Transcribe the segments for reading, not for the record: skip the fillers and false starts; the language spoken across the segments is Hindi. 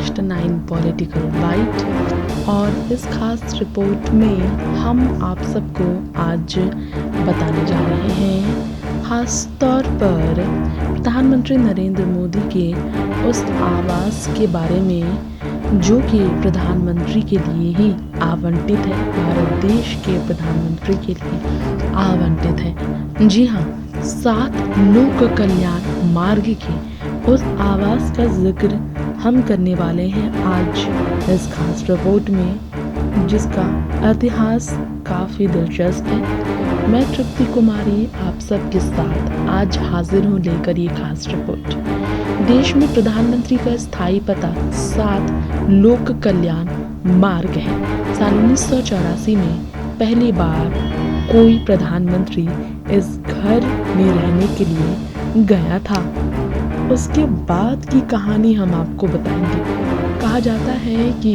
Next 9 political bite. और इस खास रिपोर्ट में हम आप सबको आज बताने जा रहे हैं खास तौर पर प्रधानमंत्री नरेंद्र मोदी के उस आवास के बारे में जो कि प्रधानमंत्री के लिए ही आवंटित है, भारत देश के प्रधानमंत्री के लिए आवंटित है। जी हाँ, 7 लोक कल्याण मार्ग के उस आवास का जिक्र हम करने वाले हैं आज इस खास रिपोर्ट में, जिसका इतिहास काफ़ी दिलचस्प है। मैं तृप्ति कुमारी आप सबके साथ आज हाजिर हूँ लेकर ये खास रिपोर्ट। देश में प्रधानमंत्री का स्थायी पता 7 लोक कल्याण मार्ग है। साल 1984 में पहली बार कोई प्रधानमंत्री इस घर में रहने के लिए गया था। उसके बाद की कहानी हम आपको बताएंगे। कहा जाता है कि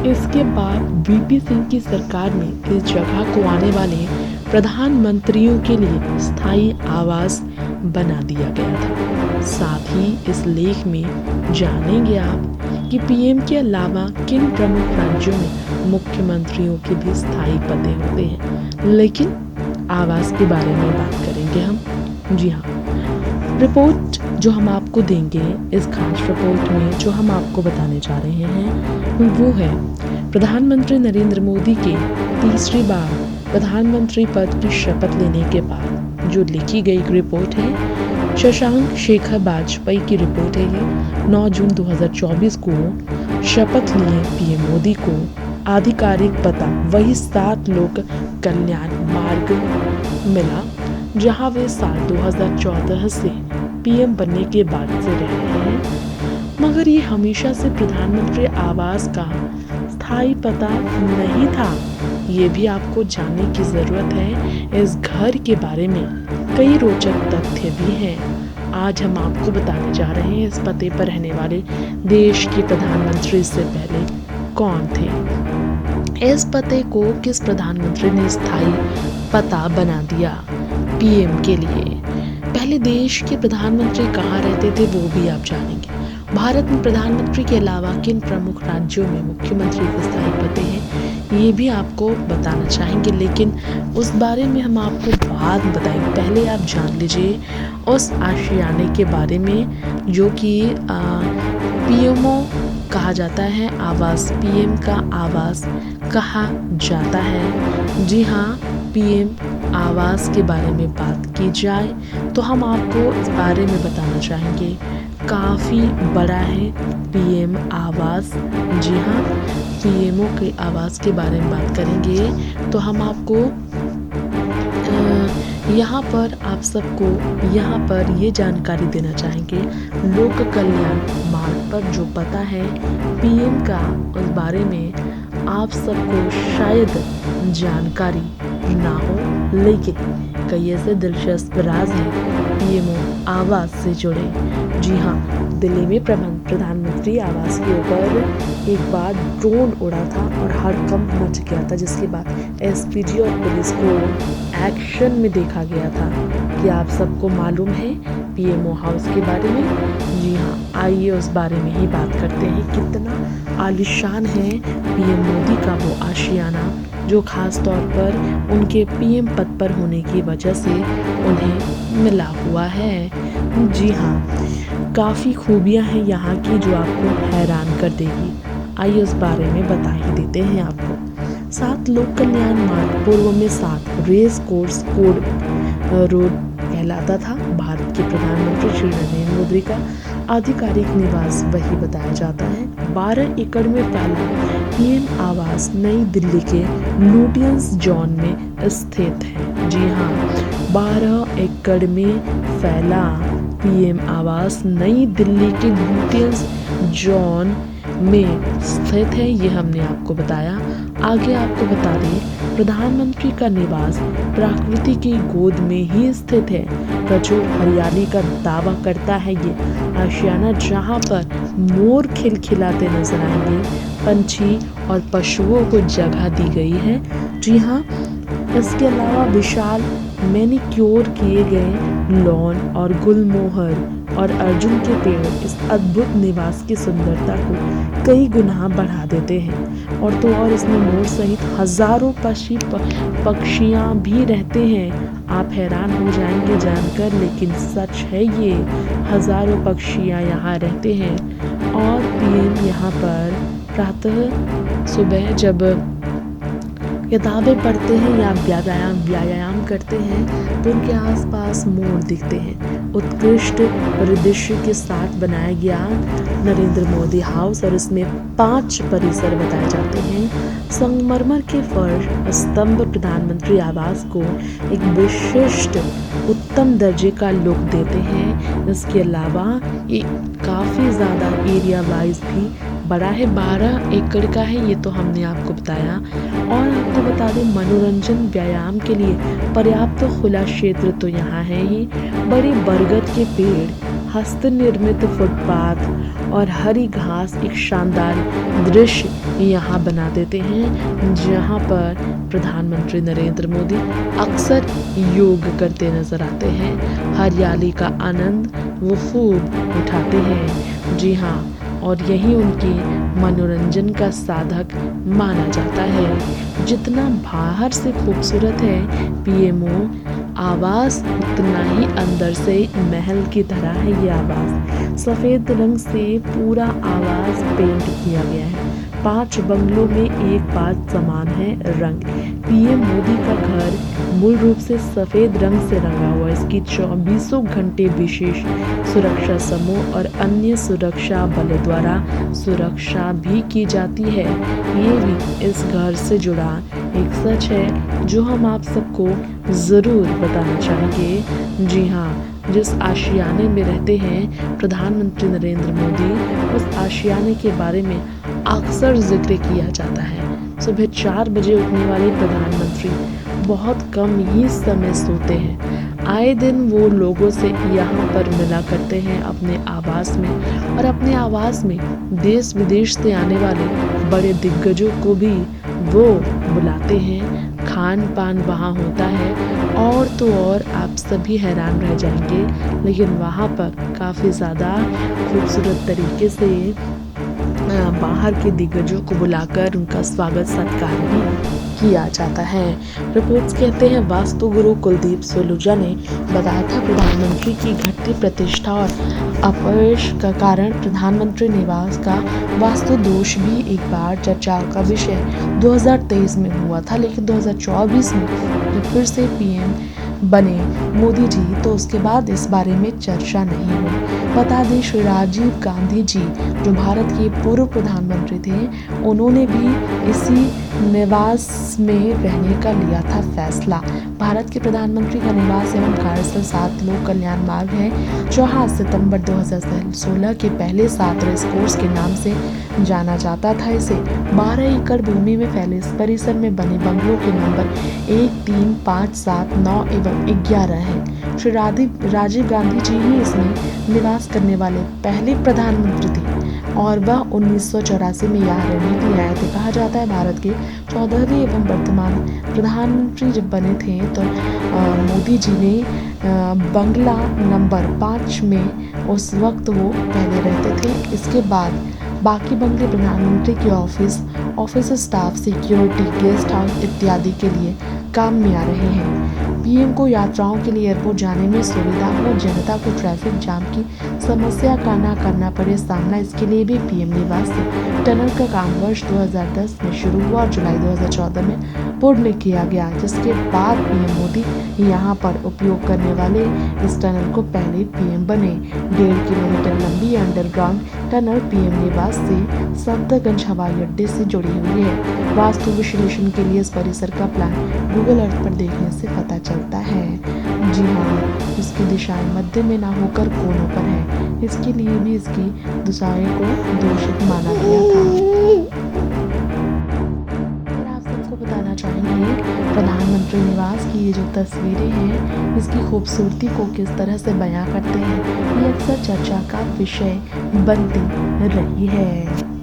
इसके बाद वीपी सिंह की सरकार में इस जगह को आने वाले प्रधानमंत्रियों के लिए स्थायी आवास बना दिया गया था। साथ ही इस लेख में जानेंगे आप कि पीएम के अलावा किन प्रमुख राज्यों में मुख्यमंत्रियों के भी स्थायी पते होते हैं। लेकिन आवास के बारे में बात करेंगे हम। जी हाँ, रिपोर्ट जो हम आपको देंगे इस खास रिपोर्ट में, जो हम आपको बताने जा रहे हैं वो है प्रधानमंत्री नरेंद्र मोदी के तीसरी बार प्रधानमंत्री पद की शपथ लेने के बाद जो लिखी गई रिपोर्ट है। शशांक शेखर वाजपेयी की रिपोर्ट है ये। 9 जून 2024 को शपथ लिए पीएम मोदी को आधिकारिक पता वही 7 लोक कल्याण मार्ग मिला जहां वे साल 2014 से पीएम बनने के बाद से रह रहे हैं। मगर ये हमेशा से प्रधानमंत्री आवास का स्थायी पता नहीं था। ये भी आपको जानने की जरूरत है। इस घर के बारे में कई रोचक तथ्य भी हैं। आज हम आपको बताने जा रहे हैं इस पते पर रहने वाले देश के प्रधानमंत्री से पहले कौन थे। इस पते को किस प्रधानमंत्री ने स्थायी पता बना दिया पीएम के लिए। पहले देश के प्रधानमंत्री कहाँ रहते थे वो भी आप जानेंगे। भारत में प्रधानमंत्री के अलावा किन प्रमुख राज्यों में मुख्यमंत्री के स्थायी पते हैं ये भी आपको बताना चाहेंगे, लेकिन उस बारे में हम आपको बाद में बताएंगे। पहले आप जान लीजिए उस आशियाने के बारे में जो कि पीएमओ कहा जाता है, आवास, पीएम का आवास कहा जाता है। जी हाँ, पीएम आवास के बारे में बात की जाए तो हम आपको इस बारे में बताना चाहेंगे। काफ़ी बड़ा है पीएम आवास। जी हाँ, पीएमओ के आवास के बारे में बात करेंगे तो हम आपको यहाँ पर आप सबको यहाँ पर ये जानकारी देना चाहेंगे। लोक कल्याण मार्ग पर जो पता है पीएम का, उस बारे में आप सबको शायद जानकारी ना हो, लेकिन कई ऐसे दिलचस्प राज हैं पीएमओ आवास से जुड़े। जी हाँ, दिल्ली में प्रधानमंत्री आवास के ऊपर एक बार ड्रोन उड़ा था और हड़कंप मच गया था, जिसके बाद एसपीजी और पुलिस को एक्शन में देखा गया था। क्या आप सबको मालूम है पीएमओ हाउस के बारे में? जी हाँ, आइए उस बारे में ही बात करते हैं। कितना आलीशान है पीएम मोदी का वो आशियाना जो खास तौर पर उनके पीएम पद पर होने की वजह से उन्हें मिला हुआ है। जी हाँ, काफ़ी खूबियाँ हैं यहाँ की जो आपको हैरान कर देगी। आइए उस बारे में बता ही देते हैं आपको। 7 लोक कल्याण मार्ग पूर्व में 7 रेस कोर्स कोड रोड कहलाता था। भारत के प्रधानमंत्री श्री नरेंद्र मोदी का आधिकारिक निवास वही बताया जाता है। 12 एकड़ में फैला पीएम आवास नई दिल्ली के लुटियंस जोन में स्थित है। जी हाँ, 12 एकड़ में फैला पीएम आवास नई दिल्ली के लुटियंस जोन में स्थित है, ये हमने आपको बताया। आगे आपको बता दें प्रधानमंत्री का निवास प्रकृति की गोद में ही स्थित है। प्रचुर हरियाली का दावा करता है ये आशियाना, जहाँ पर मोर खिलखिलाते नजर आएंगे, पंछी और पशुओं को जगह दी गई है। जी हाँ, इसके अलावा विशाल मैनिक्योर किए गए लॉन और गुलमोहर और अर्जुन के पेड़ इस अद्भुत निवास की सुंदरता को कई गुना बढ़ा देते हैं। और तो और इसमें मोर सहित हजारों पक्षियाँ भी रहते हैं। आप हैरान हो जाएंगे जानकर, लेकिन सच है ये। हजारों पक्षियाँ यहाँ रहते हैं। और पीएम यहाँ पर प्रातः सुबह जब किताबें पढ़ते हैं या व्यायाम करते हैं तो उनके आसपास मोर दिखते हैं। उत्कृष्ट परिदृश्य के साथ बनाया गया नरेंद्र मोदी हाउस, और इसमें 5 परिसर बताए जाते हैं। संगमरमर के फर्श स्तंभ प्रधानमंत्री आवास को एक विशिष्ट उत्तम दर्जे का लुक देते हैं। इसके अलावा ये काफ़ी ज़्यादा एरिया वाइज भी बड़ा है, 12 एकड़ का है, ये तो हमने आपको बताया। और आपको बता दें, मनोरंजन व्यायाम के लिए पर्याप्त खुला क्षेत्र तो यहाँ है ही। बड़े बरगद के पेड़, हस्त निर्मित फुटपाथ और हरी घास एक शानदार दृश्य यहाँ बना देते हैं, जहाँ पर प्रधानमंत्री नरेंद्र मोदी अक्सर योग करते नजर आते हैं। हरियाली का आनंद वो खूब उठाते हैं। जी हाँ, और यही उनके मनोरंजन का साधक माना जाता है। जितना बाहर से खूबसूरत है पीएमओ आवास, उतना ही अंदर से महल की तरह है ये आवास। सफ़ेद रंग से पूरा आवास पेंट किया गया है। 5 बंगलों में एक बात समान है, रंग। पीएम मोदी का घर मूल रूप से सफ़ेद रंग से रंगा हुआ। इसकी 24 घंटे विशेष सुरक्षा समूह और अन्य सुरक्षा बलों द्वारा सुरक्षा भी की जाती है। ये भी इस घर से जुड़ा एक सच है जो हम आप सबको ज़रूर बताना चाहेंगे। जी हाँ, जिस आशियाने में रहते हैं प्रधानमंत्री नरेंद्र मोदी, उस आशियाने के बारे में अक्सर जिक्र किया जाता है। सुबह 4 बजे उठने वाले प्रधानमंत्री बहुत कम ही समय सोते हैं। आए दिन वो लोगों से यहाँ पर मिला करते हैं अपने आवास में, और अपने आवास में देश विदेश से आने वाले बड़े दिग्गजों को भी वो बुलाते हैं। खान पान वहाँ होता है, और तो और आप सभी हैरान रह जाएंगे, लेकिन वहाँ पर काफ़ी ज़्यादा खूबसूरत तरीके से बाहर के दिग्गजों को बुलाकर उनका स्वागत सत्कार भी किया जाता है। रिपोर्ट्स कहते हैं वास्तु गुरु कुलदीप सलूजा ने बताया था प्रधानमंत्री की घटती प्रतिष्ठा और अपयश का कारण प्रधानमंत्री निवास का वास्तु दोष भी एक बार चर्चा का विषय 2023 में हुआ था, लेकिन 2024 में जब फिर से पीएम बने मोदी जी तो उसके बाद इस बारे में चर्चा नहीं हुई। बता दें, श्री राजीव गांधी जी जो भारत के पूर्व प्रधानमंत्री थे, उन्होंने भी इसी निवास में रहने का लिया था फैसला। भारत के प्रधानमंत्री का निवास एवं कार्यस्थल 7 लोक कल्याण मार्ग है, जो 7 सितंबर 2016 के पहले 7 रेस कोर्स के नाम से जाना जाता था। इसे 12 एकड़ भूमि में फैले इस परिसर में बने बंगलों के नंबर 1, 3, 5, 7, 9 एवं 11 हैं। श्री राजीव गांधी जी ही इसमें निवास करने वाले पहले प्रधानमंत्री थे, और वह 1984 में यहाँ रहने के लिए आए थे। कहा जाता है भारत के 14वें एवं वर्तमान प्रधानमंत्री जब बने थे तो मोदी जी ने बंगला नंबर 5 में उस वक्त वो पहले रहते थे। इसके बाद बाकी बंगले प्रधानमंत्री के office staff, security, guest house इत्यादि के लिए काम में आ रहे हैं। पीएम को यात्राओं के लिए एयरपोर्ट जाने में सुविधा हो, जनता को ट्रैफिक जाम की समस्या का ना करना पड़े सामना, इसके लिए भी पीएम निवास से टनल का काम वर्ष 2010 में शुरू हुआ और जुलाई 2014 में पूर्ण किया गया, जिसके बाद पीएम मोदी यहाँ पर उपयोग करने वाले इस टनल को पहले पीएम बने। 1.5 किलोमीटर लंबी अंडरग्राउंड टनल पीएम निवास से सफदरगंज हवाई अड्डे से जुड़ी हुई है। वास्तु विश्लेषण के लिए इस परिसर का प्लान गूगल अर्थ पर देखने से पता चलता है। जी हाँ, इसकी दिशाएं मध्य में ना होकर कोनों पर है, इसके लिए भी इसकी दिशाएं को दोषित माना गया था। आप सबको बताना चाहेंगे प्रधानमंत्री निवास की ये जो तस्वीरें हैं, इसकी खूबसूरती को किस तरह से बयां करते हैं, ये अक्सर चर्चा का विषय बनती रही है।